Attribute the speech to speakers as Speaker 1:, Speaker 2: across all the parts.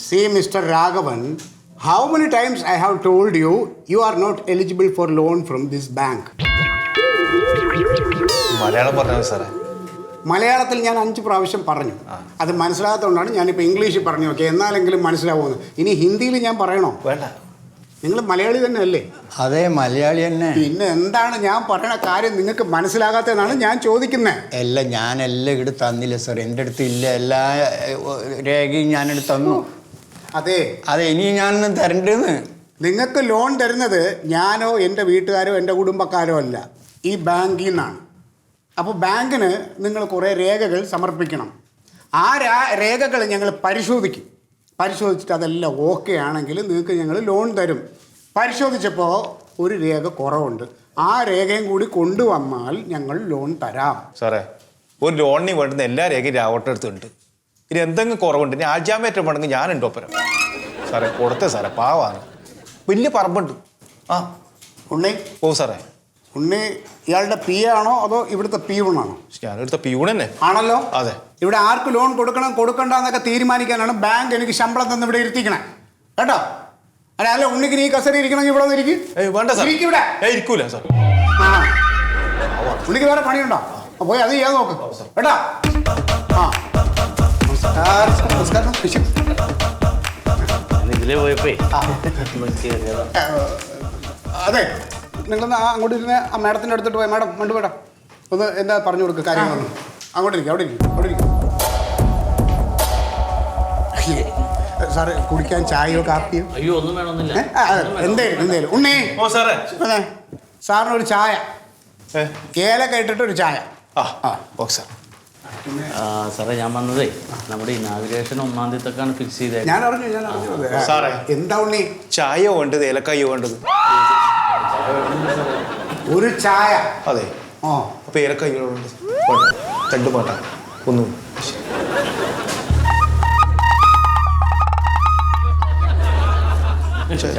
Speaker 1: See, Mr. Raghavan, how many times I have told you, you are not eligible for loan from this bank.
Speaker 2: Malayalam പറഞ്ഞു സാറേ.
Speaker 1: മലയാളത്തിൽ ഞാൻ 5 പ്രാവശ്യം പറഞ്ഞു. അത് മനസ്സിലാകാത്തതുകൊണ്ടാണ് ഞാനിപ്പോൾ ഇംഗ്ലീഷിൽ പറഞ്ഞു നോക്കി. എന്നാലെങ്കിലും മനസ്സിലാവുമെന്ന്. ഇനി ഹിന്ദിയിൽ ഞാൻ പറയണോ?
Speaker 2: വേണ്ട.
Speaker 1: നിങ്ങൾ മലയാളി തന്നെ അല്ലേ?
Speaker 3: അതെ, മലയാളി തന്നെ.
Speaker 1: പിന്നെ എന്താണ് ഞാൻ പറയുന്ന കാര്യം നിങ്ങൾക്ക് മനസ്സിലാകാത്തതെന്നാണ് ഞാൻ ചോദിക്കുന്നത്.
Speaker 3: എല്ലാം ഞാനെല്ലാം ഇവിടെ തന്നില്ല സാർ. എൻ്റെ അടുത്ത് ഇല്ല. എല്ലാ രേഖയും ഞാനെടുത്ത് തന്നു.
Speaker 1: അതെ
Speaker 3: അതെ, ഇനി ഞാനൊന്നും തരണ്ടെന്ന്.
Speaker 1: നിങ്ങൾക്ക് ലോൺ തരുന്നത് ഞാനോ എൻ്റെ വീട്ടുകാരോ എൻ്റെ കുടുംബക്കാരോ അല്ല, ഈ ബാങ്കിൽ നിന്നാണ്. അപ്പോൾ ബാങ്കിന് നിങ്ങൾ കുറേ രേഖകൾ സമർപ്പിക്കണം. ആ രേഖകൾ ഞങ്ങൾ പരിശോധിച്ചിട്ട് അതെല്ലാം ഓക്കെ ആണെങ്കിൽ നിങ്ങൾക്ക് ഞങ്ങൾ ലോൺ തരും. പരിശോധിച്ചപ്പോൾ ഒരു രേഖ കുറവുണ്ട്. ആ രേഖയും കൂടി കൊണ്ടുവന്നാൽ ഞങ്ങൾ ലോൺ തരാം.
Speaker 2: സാറേ, ഒരു ലോണിന് വേണ്ടുന്ന എല്ലാ രേഖയും രാവട്ടെ അടുത്തുണ്ട്. ഇനി എന്തെങ്കിലും കുറവുണ്ട്, ഇനി ആഴ്ചാമേറ്റം വേണമെങ്കിൽ ഞാനുണ്ടോ പരം. സാറേ കൊടുത്തേ സാറേ, പാവാണ്. വലിയ പറമ്പുണ്ട്. ആ
Speaker 1: ഉണ്ണി.
Speaker 2: ഓ സാറേ.
Speaker 1: ഉണ്ണി ഇയാളുടെ പി ആണോ അതോ ഇവിടുത്തെ പ്യൂണാണോ?
Speaker 2: ഞാനെടുത്ത പ്യൂൺ തന്നെ
Speaker 1: ആണല്ലോ.
Speaker 2: അതെ.
Speaker 1: ഇവിടെ ആർക്ക് ലോൺ കൊടുക്കണ്ടെന്നൊക്കെ തീരുമാനിക്കാനാണ് ബാങ്ക് എനിക്ക് ശമ്പളം തന്ന് ഇവിടെ ഇരുത്തിക്കണേ കേട്ടോ. അല്ല ഉണ്ണിക്ക് നീ കസേര ഇരിക്കണമെങ്കിൽ ഇവിടെ ഇരിക്കും.
Speaker 2: വേണ്ട സാർ,
Speaker 1: ഇവിടെ
Speaker 2: ഇരിക്കൂല സാർ.
Speaker 1: ഉണ്ണിക്ക് വേറെ പണിയുണ്ടോ? പോയി അത് ചെയ്യാൻ നോക്ക് കേട്ടോ. ആ നമസ്കാരം.
Speaker 4: ഇതിലേ പോയപ്പോ
Speaker 1: അതെ, നിങ്ങൾ അങ്ങോട്ട് ഇരുന്ന് ആ മാഡത്തിൻ്റെ അടുത്തിട്ട് പോയി. മാഡം മണ്ടു മേഡം ഒന്ന് എന്താ പറഞ്ഞു കൊടുക്കുക കാര്യങ്ങളൊന്നും. അങ്ങോട്ട് ഇരിക്കും, അവിടെ ഇരിക്കും. സാറ് കുടിക്കാൻ ചായയോ കാപ്പിയോ?
Speaker 4: അയ്യോ ഒന്നും വേണമെന്നില്ല.
Speaker 1: എന്തേലും ഉണ്ണി.
Speaker 2: ഓ സാറേ.
Speaker 1: അതെ, സാറിനൊരു ചായ, ഏലക്ക ഇട്ടിട്ടൊരു ചായ.
Speaker 2: Okay sir.
Speaker 4: സാറേ ഞാൻ വന്നതേ നമ്മുടെ ഇനാഗുറേഷൻ 1-ാം തീയതിക്കാണ് ഫിക്സ് ചെയ്തത്.
Speaker 1: ഞാൻ അറിഞ്ഞു.
Speaker 2: സാറേ
Speaker 1: എന്താ ഉണ്ണി?
Speaker 2: ചായ വേണ്ടത് ഏലക്കായ വേണ്ടത്?
Speaker 1: ഒരു ചായ.
Speaker 2: അതെ. അപ്പൊ ഏലക്കായ വേണ്ടത് 2 പാട്ട ഒന്നും.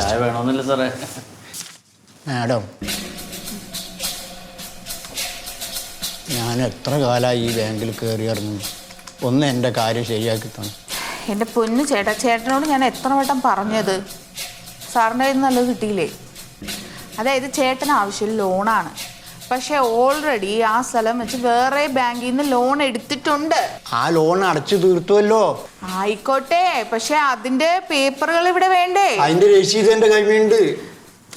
Speaker 4: ചായ വേണമെന്നില്ല സാറേ.
Speaker 3: മാഡം, ഞാൻ എത്ര കാലമായി ഈ ബാങ്കിൽ കയറി ഇറങ്ങുന്നു. ഒന്ന് എൻ്റെ കാര്യം ശരിയാക്കി തന്നെ.
Speaker 5: എൻ്റെ പൊന്നു ചേട്ടനോട് ഞാൻ എത്ര വട്ടം പറഞ്ഞത്, സാറിൻ്റെ കയ്യിൽ നിന്ന് നല്ലത് കിട്ടിയില്ലേ? അതായത് ചേട്ടന് ആവശ്യം ലോണാണ്. പക്ഷേ ഓൾറെഡി ആ സ്ഥലം വെച്ച് വേറെ ബാങ്കിൽ നിന്ന് ലോൺ എടുത്തിട്ടുണ്ട്.
Speaker 3: ആ ലോൺ അടച്ചു തീർത്തുവല്ലോ.
Speaker 5: ആയിക്കോട്ടെ, പക്ഷെ അതിൻ്റെ പേപ്പറുകൾ ഇവിടെ വേണ്ടേ?
Speaker 3: അതിൻ്റെ രസീത് എൻ്റെ കയ്യിലുണ്ട്.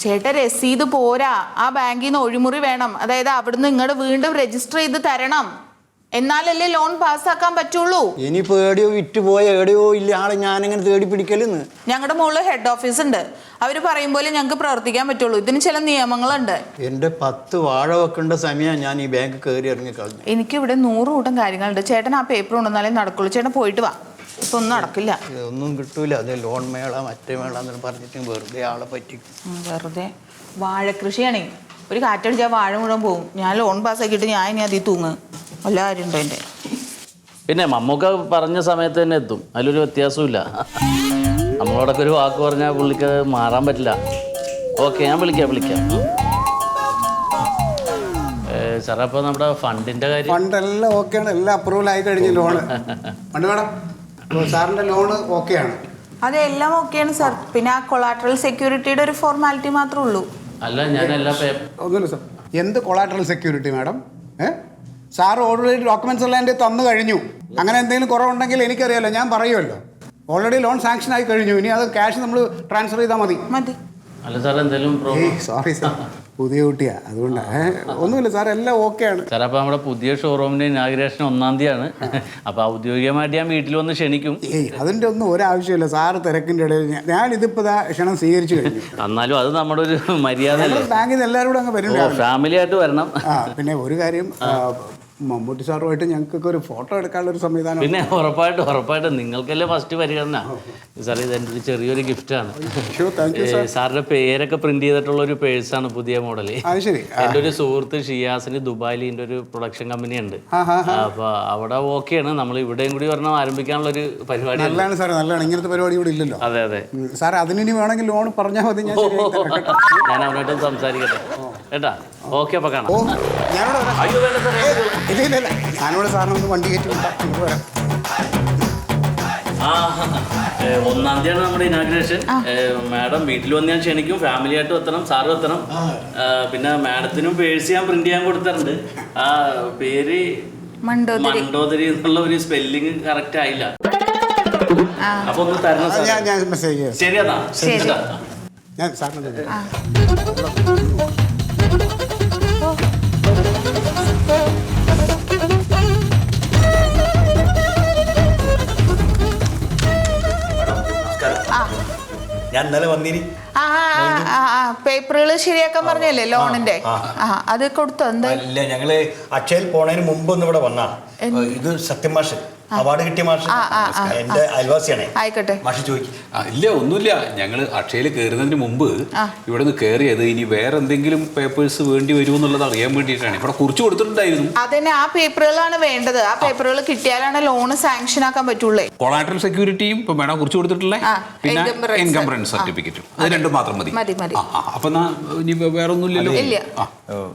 Speaker 5: ചേട്ടൻ രസീത് പോരാ, ആ ബാങ്കിൽ നിന്ന് ഒഴിമുറി വേണം. അതായത് അവിടുന്ന് ഇങ്ങോട്ട് വീണ്ടും രജിസ്റ്റർ ചെയ്ത് തരണം. എന്നാലല്ലേ ലോൺ പാസ്സാക്കാൻ പറ്റുള്ളൂ.
Speaker 3: ഇനിയിപ്പോൾ എവിടെയോ വിറ്റുപോയ എവിടെയോ ഇല്ല ആളെ ഞാനെങ്ങനെ തേടി പിടിക്കലെന്ന്.
Speaker 5: ഞങ്ങളുടെ മുകളിൽ ഹെഡ് ഓഫീസ് ഉണ്ട്. അവർ പറയും പോലെ ഞങ്ങൾക്ക് പ്രവർത്തിക്കാൻ പറ്റുള്ളൂ. ഇതിന് ചില നിയമങ്ങളുണ്ട്.
Speaker 3: എൻ്റെ 10 വാഴ വെക്കേണ്ട സമയം ഞാൻ ഈ ബാങ്ക് കയറി ഇറങ്ങി കളഞ്ഞു.
Speaker 5: എനിക്കിവിടെ 100 കൂട്ടം കാര്യങ്ങളുണ്ട്. ചേട്ടൻ ആ പേപ്പർ കൊണ്ടുവന്നാലേ നടക്കുള്ളൂ. ചേട്ടൻ പോയിട്ട് വാ, ഇപ്പൊ ഒന്നും നടക്കില്ല.
Speaker 3: ഒന്നും കിട്ടൂല. അത് ലോൺ മേള മറ്റേ മേള എന്ന് പറഞ്ഞിട്ട് വെറുതെ ആളെ പറ്റിക്കും.
Speaker 5: വെറുതെ വാഴക്കൃഷിയാണേ, ഒരു കാറ്റടിച്ചാൽ വാഴ മുഴുവൻ പോകും. ഞാൻ ലോൺ പാസ്സാക്കിയിട്ട് ഞാൻ ഇനി അതിൽ തൂങ്ങ് വല്ല കാര്യമുണ്ടോ എൻ്റെ?
Speaker 4: പിന്നെ മമ്മൂക്ക പറഞ്ഞ സമയത്ത് തന്നെ എത്തും, അതിലൊരു വ്യത്യാസമില്ല. നമ്മളോടൊക്കെ ഒരു വാക്ക് പറഞ്ഞാൽ പുള്ളിക്ക് മാറാൻ പറ്റില്ല. ഓക്കെ, ഞാൻ വിളിക്കാം. സാറേ, അപ്പോൾ നമ്മുടെ ഫണ്ടിൻ്റെ കാര്യം?
Speaker 1: ഫണ്ടെല്ലാം ഓക്കെയാണ്, എല്ലാം അപ്രൂവൽ ആയി കഴിഞ്ഞു. ലോണ് ഫണ്ട് മേഡം, സാറിൻ്റെ ലോണ് ഓക്കെയാണ്.
Speaker 5: അതെല്ലാം ഓക്കെയാണ് സാർ. പിന്നെ ആ കൊളാട്രൽ സെക്യൂരിറ്റിയുടെ ഒരു ഫോർമാലിറ്റി മാത്രമേ ഉള്ളൂ.
Speaker 4: അല്ല, ഞാൻ എല്ലാ
Speaker 1: ഒന്നുമില്ല സാർ. എന്ത് collateral security madam? Sir already documents എല്ലാം എൻ്റെ തന്നു കഴിഞ്ഞു. അങ്ങനെ എന്തെങ്കിലും കുറവുണ്ടെങ്കിൽ എനിക്കറിയാമല്ലോ, ഞാൻ പറയുമല്ലോ. ഓൾറെഡി ലോൺ സാങ്ഷൻ ആയി കഴിഞ്ഞു. ഇനി അത് ക്യാഷ് നമ്മൾ ട്രാൻസ്ഫർ ചെയ്താൽ മതി.
Speaker 4: അല്ല സാർ, എന്തെങ്കിലും
Speaker 1: സോറി സാർ, പുതിയ കുട്ടിയാ, അതുകൊണ്ടാണ്. ഒന്നുമില്ല സാർ, എല്ലാം ഓക്കെയാണ്
Speaker 4: സാർ. അപ്പോൾ നമ്മുടെ പുതിയ ഷോറൂമിൻ്റെ ഇനാഗുറേഷൻ 1-ാം തീയതിയാണ്. അപ്പോൾ ഔദ്യോഗികമായിട്ട് ഞാൻ വീട്ടിൽ വന്ന് ക്ഷണിക്കും.
Speaker 1: അതിൻ്റെ ഒന്നും ഒരാവശ്യമില്ല സാറ് തിരക്കിൻ്റെ ഇടയിൽ. ഞാൻ ഇതിപ്പോൾ ക്ഷണം സ്വീകരിച്ചു കഴിഞ്ഞു.
Speaker 4: എന്നാലും അത് നമ്മുടെ ഒരു മര്യാദ.
Speaker 1: ബാങ്കിൽ നിന്ന് എല്ലാവരും കൂടെ അങ്ങ് വരും,
Speaker 4: ഫാമിലി ആയിട്ട് വരണം.
Speaker 1: പിന്നെ ഒരു കാര്യം, മമ്മൂട്ടി സാറുമായിട്ട് ഞങ്ങൾക്കൊക്കെ ഒരു ഫോട്ടോ എടുക്കാനുള്ള ഒരു സംവിധാനം.
Speaker 4: പിന്നെ ഉറപ്പായിട്ടും നിങ്ങൾക്കല്ലേ ഫസ്റ്റ് പരിഗണന. സാർ, ഇതെൻ്റെ ഒരു ചെറിയൊരു ഗിഫ്റ്റാണ്. സാറിൻ്റെ പേരൊക്കെ പ്രിന്റ് ചെയ്തിട്ടുള്ള ഒരു പേഴ്സാണ്, പുതിയ മോഡല്. എൻ്റെ ഒരു സുഹൃത്ത് ഷിയാസിന് ദുബായിൽ ഇതിൻ്റെ ഒരു പ്രൊഡക്ഷൻ കമ്പനി ഉണ്ട്. അപ്പോൾ അവിടെ ഓക്കെയാണ്. നമ്മൾ ഇവിടെയും കൂടി ഒരെണ്ണം ആരംഭിക്കാനുള്ള ഒരു പരിപാടി.
Speaker 1: നല്ലതാണ് സാർ, നല്ലതാണ്. ഇങ്ങനത്തെ പരിപാടി ഇവിടെ ഇല്ലല്ലോ.
Speaker 4: അതെ
Speaker 1: സാർ, അതിനി വേണമെങ്കിൽ ലോൺ പറഞ്ഞാൽ മതി.
Speaker 4: ഞാൻ അവനായിട്ടും സംസാരിക്കട്ടെ കേട്ടാ. ഓക്കെ, അപ്പോൾ കാണാം.
Speaker 1: ഞാനിവിടെ സാറിനൊന്ന് വണ്ടി കയറ്റി വിട്ടാൽ
Speaker 4: ആ 1-ാം തീയതിയാണ് നമ്മുടെ ഇനാഗ്രേഷൻ. മാഡം വീട്ടിൽ വന്ന് ഞാൻ ക്ഷണിക്കും, ഫാമിലി ആയിട്ട് എത്തണം, സാറും എത്തണം. പിന്നെ മാഡത്തിനും പേഴ്സ് ഞാൻ പ്രിന്റ് ചെയ്യാൻ കൊടുത്തിട്ടുണ്ട്. ആ പേര് മണ്ടോദരി എന്നുള്ള ഒരു സ്പെല്ലിങ് കറക്റ്റ് ആയില്ല. അപ്പൊ ഒന്ന് തരണം സാർ.
Speaker 1: ഞാൻ മെസ്സേജ് ചെയ്യാം.
Speaker 4: ശരി എന്നാ.
Speaker 1: ഞാൻ സാറിന്
Speaker 6: ഞാൻ ഇന്നലെ വന്നിനി.
Speaker 5: പേപ്പറുകൾ ശരിയാക്കാൻ പറഞ്ഞല്ലേ ലോണിന്റെ? അത് കൊടുത്തോ? എന്താ?
Speaker 6: ഇല്ല, ഞങ്ങള് അക്ഷയയിൽ പോണതിന് മുമ്പ് ഒന്ന് ഇവിടെ വന്നാ. ഇത് സത്യം മാഷ് അവാർഡ് കിട്ടിയ മാഷ് എന്റെ അയൽവാസിയാണേ.
Speaker 5: ആയിക്കോട്ടെ.
Speaker 6: മാഷ് ചോദിക്കും.
Speaker 7: ഇല്ല, ഒന്നുമില്ല. ഞങ്ങള് അക്ഷയയിൽ കയറുന്നതിന് മുമ്പ് ഇവിടെ നിന്ന് കയറിയത് ഇനി വേറെ എന്തെങ്കിലും പേപ്പേഴ്സ് വേണ്ടി വരുമോ എന്നുള്ളത് അറിയാൻ വേണ്ടിയിട്ടാണ്. ഇവിടെ കുറിച്ച് കൊടുത്തിട്ടുണ്ടായിരുന്നു.
Speaker 5: അതന്നെ, ആ പേപ്പറുകളാണ് വേണ്ടത്. ആ പേപ്പറുകൾ കിട്ടിയാലാണ് ലോൺ സാങ്ഷൻ ആക്കാൻ പറ്റുള്ളൂ.
Speaker 7: കൊളാട്രൽ സെക്യൂരിറ്റിയും ഇപ്പൊ മേഡം കുറിച്ച് കൊടുത്തിട്ടുള്ള പിന്നെ എൻകംബറൻസ് സർട്ടിഫിക്കറ്റും, അത് രണ്ടും മാത്രം മതി. അപ്പൊ ഇനി വേറെ ഒന്നുമില്ലല്ലോ.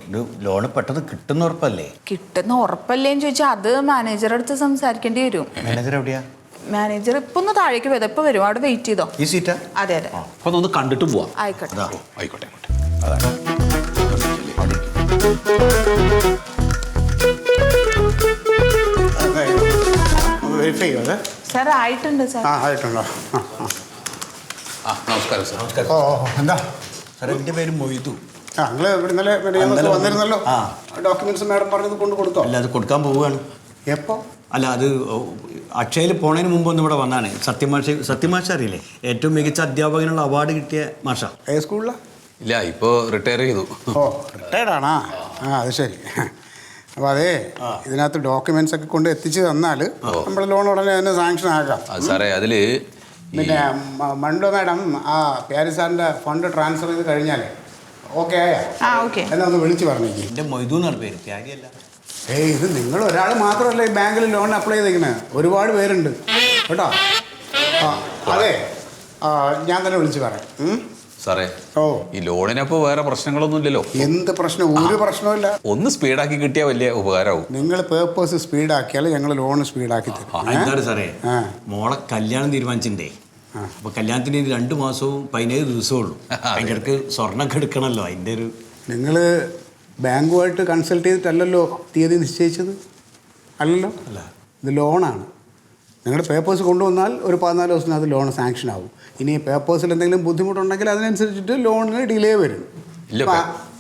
Speaker 6: ഇത് ലോണ് പെട്ടെന്ന് കിട്ടുന്ന ഉറപ്പല്ലേ?
Speaker 5: കിട്ടുന്ന ഉറപ്പല്ലേന്ന് ചോദിച്ചാൽ അത് മാനേജറുടെ അടുത്ത് സംസാരിക്കേണ്ടി വരും.
Speaker 6: മാനേജർ എവിടെയാ?
Speaker 5: മാനേജർ ഇപ്പൊ ഒന്ന് താഴേക്ക് വരും. ഇപ്പൊ വരും, അവിടെ വെയിറ്റ് ചെയ്തോ.
Speaker 6: ഈ സീറ്റാ?
Speaker 5: അതെ അതെ.
Speaker 7: അപ്പൊ ഒന്ന് കണ്ടിട്ട് പോവാം.
Speaker 5: ആയിക്കോട്ടെ.
Speaker 7: ആയിക്കോട്ടെ.
Speaker 1: വെരിഫൈ ചെയ്യോ? അതെ
Speaker 5: സാർ ആയിട്ടുണ്ട് സാർ.
Speaker 1: ആയിട്ടുണ്ടോ?
Speaker 7: നമസ്കാരം സാർ.
Speaker 6: നമസ്കാരം.
Speaker 1: എന്താ
Speaker 6: സാർ, എൻ്റെ പേര് മൊയ്തു.
Speaker 1: നിങ്ങൾ ഇന്നലെ വന്നിരുന്നല്ലോ. ഡോക്യുമെന്റ്സ് മാഡം പറഞ്ഞത് കൊണ്ട് കൊടുത്തോ?
Speaker 6: അല്ല, അത് കൊടുക്കാൻ പോവുകയാണ്.
Speaker 1: എപ്പോ?
Speaker 6: അല്ല, അത് അക്ഷയയിൽ പോണതിന് മുമ്പ് ഒന്ന് ഇവിടെ വന്നാണ്. സത്യമാഷ അറിയില്ലേ? ഏറ്റവും മികച്ച അധ്യാപകനുള്ള അവാർഡ് കിട്ടിയ മാഷ.
Speaker 1: ഏത് സ്കൂളിലാണ്?
Speaker 7: ഇല്ല, ഇപ്പൊ റിട്ടയർ ചെയ്തു.
Speaker 1: ഓ, റിട്ടയർഡാണാ? അത് ശരി. അപ്പോൾ അതേ, ഇതിനകത്ത് ഡോക്യുമെന്റ്സ് ഒക്കെ കൊണ്ട് എത്തിച്ച് തന്നാൽ നമ്മൾ ലോൺ ഉടനെ തന്നെ സാങ്ഷൻ ആക്കാം.
Speaker 7: സാറേ, അതില്
Speaker 1: പിന്നെ മണ്ടോ മാഡം ആ പ്യാരി സാറിൻ്റെ ഫണ്ട് ട്രാൻസ്ഫർ ചെയ്ത് കഴിഞ്ഞാലേ ഓക്കെ ആയാ? എന്നാ ഒന്ന് വിളിച്ച് പറഞ്ഞേക്ക്.
Speaker 6: എൻ്റെ മൊയ്തു എന്നാണ് പേര്, പ്യാരിയല്ല.
Speaker 1: ഏയ്, ഇത് നിങ്ങൾ ഒരാൾ മാത്രമല്ല ഈ ബാങ്കിൽ ലോൺ അപ്ലൈ ചെയ്തേക്കണേ, ഒരുപാട് പേരുണ്ട് കേട്ടോ. ആ അതെ, ഞാൻ തന്നെ വിളിച്ച് പറയാം.
Speaker 7: സാറേ,
Speaker 1: ഓ,
Speaker 7: ഈ ലോണിനപ്പോ വേറെ പ്രശ്നങ്ങളൊന്നും ഇല്ലല്ലോ?
Speaker 1: എന്ത് പ്രശ്നം? ഒരു പ്രശ്നവുമില്ല.
Speaker 7: ഒന്ന് സ്പീഡാക്കി കിട്ടിയാൽ വലിയ ഉപകാരമാവും.
Speaker 1: നിങ്ങൾ പേപ്പേഴ്സ് സ്പീഡാക്കിയാൽ ഞങ്ങൾ ലോൺ സ്പീഡാക്കി തരും.
Speaker 6: എന്താണ് സാറേ, മോളെ കല്യാണം തീരുമാനിച്ചിട്ടുണ്ടേ. അപ്പൊ കല്യാണത്തിന് 2 മാസവും 17 ദിവസമേ ഉള്ളൂ. അതിൻ്റെ ഇടയ്ക്ക് സ്വർണ്ണമൊക്കെ എടുക്കണമല്ലോ, അതിൻ്റെ ഒരു.
Speaker 1: നിങ്ങൾ ബാങ്കുമായിട്ട് കൺസൾട്ട് ചെയ്തിട്ടല്ലല്ലോ തീയതി നിശ്ചയിച്ചത്? അല്ലല്ലോ. അല്ല, ഇത് ലോണാണ്. നിങ്ങളുടെ പേപ്പേഴ്സ് കൊണ്ടുവന്നാൽ ഒരു 14 ദിവസത്തിനകത്ത് ലോൺ സാങ്ഷൻ ആവും. ഇനി പേപ്പേഴ്സിൽ എന്തെങ്കിലും ബുദ്ധിമുട്ടുണ്ടെങ്കിൽ അതിനനുസരിച്ചിട്ട് ലോണിന് ഡിലേ വരും.
Speaker 7: ഇല്ല,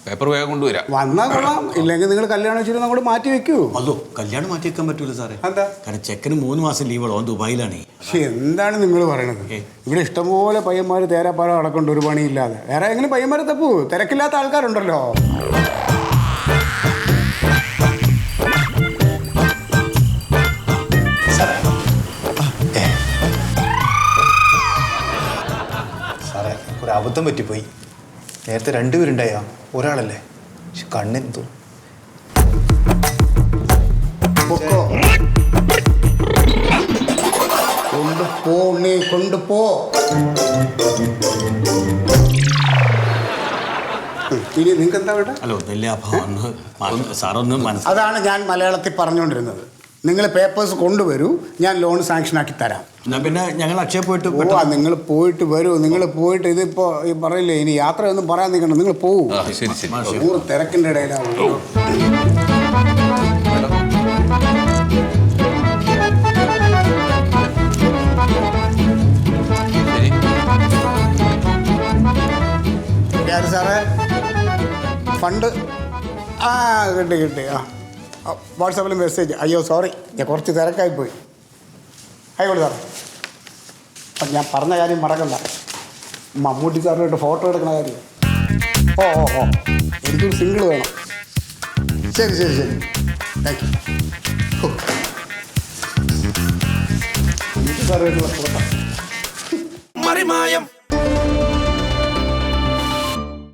Speaker 7: പേപ്പർ വേഗം കൊണ്ടുവരാം.
Speaker 1: വന്നാൽ കൊള്ളാം, ഇല്ലെങ്കിൽ നിങ്ങൾ കല്യാണം വെച്ചിട്ട് അങ്ങോട്ട് മാറ്റി വെക്കൂ.
Speaker 6: അതോ, കല്യാണം മാറ്റി വെക്കാൻ പറ്റൂല സാറേ.
Speaker 1: എന്താ?
Speaker 6: കാരണം ചെക്കന് 3 മാസം ലീവ് ഉള്ളൂ, ദുബായിലാണ്.
Speaker 1: പക്ഷെ എന്താണ് നിങ്ങൾ പറയണത്? ഇവിടെ ഇഷ്ടംപോലെ പയ്യന്മാർ തേരാപ്പാറ അടക്കൊണ്ട് ഒരു പണിയില്ലാതെ. വേറെ എങ്ങനെ പയ്യന്മാരെ തപ്പൂ? തിരക്കില്ലാത്ത ആൾക്കാരുണ്ടല്ലോ.
Speaker 2: സാറേ, ഒരു അബദ്ധം പറ്റിപ്പോയി. നേരത്തെ 2 പേരുണ്ടായോ? ഒരാളല്ലേ? കണ്ണെന്തോ.
Speaker 1: കൊണ്ടുപോ, നീ കൊണ്ടുപോ. ഇനി നിങ്ങൾക്ക് എന്താ വേണ്ട?
Speaker 6: അല്ല, ഒന്നില്ല. സാറൊന്ന് മനസ്സിലാക്കി.
Speaker 1: അതാണ് ഞാൻ മലയാളത്തിൽ പറഞ്ഞുകൊണ്ടിരുന്നത്. നിങ്ങൾ പേപ്പേഴ്സ് കൊണ്ടുവരൂ, ഞാൻ ലോൺ സാങ്ഷൻ ആക്കി തരാം.
Speaker 6: എന്നാ പിന്നെ ഞങ്ങൾ അക്ഷയ പോയിട്ട്.
Speaker 1: നിങ്ങൾ പോയിട്ട് വരൂ. നിങ്ങൾ പോയിട്ട് ഇതിപ്പോ ഈ പറയില്ലേ, ഇനി യാത്രയൊന്നും പറയാൻ നിൽക്കണ്ട, നിങ്ങൾ പോവും.
Speaker 7: ശരി ശരി.
Speaker 1: തിരക്കിന്റെ ഇടയിലാണ്. സാറേ, ഫണ്ട് കിട്ടി. വാട്സാപ്പിൽ മെസ്സേജ്. അയ്യോ സോറി, ഞാൻ കുറച്ച് തിരക്കായിപ്പോയി. ആയിക്കോട്ടെ സാറേ. അപ്പം ഞാൻ പറഞ്ഞ കാര്യം മറക്കണ്ട. മമ്മൂട്ടി സാറിനായിട്ട് ഫോട്ടോ എടുക്കണ കാര്യം. ഓ, എനിക്കൊരു സിംഗിൾ വേണം. ശരി. Thank you. മമ്മൂട്ടി സാറുമായിട്ടുള്ള ഫോട്ടോ.
Speaker 8: മറിമായം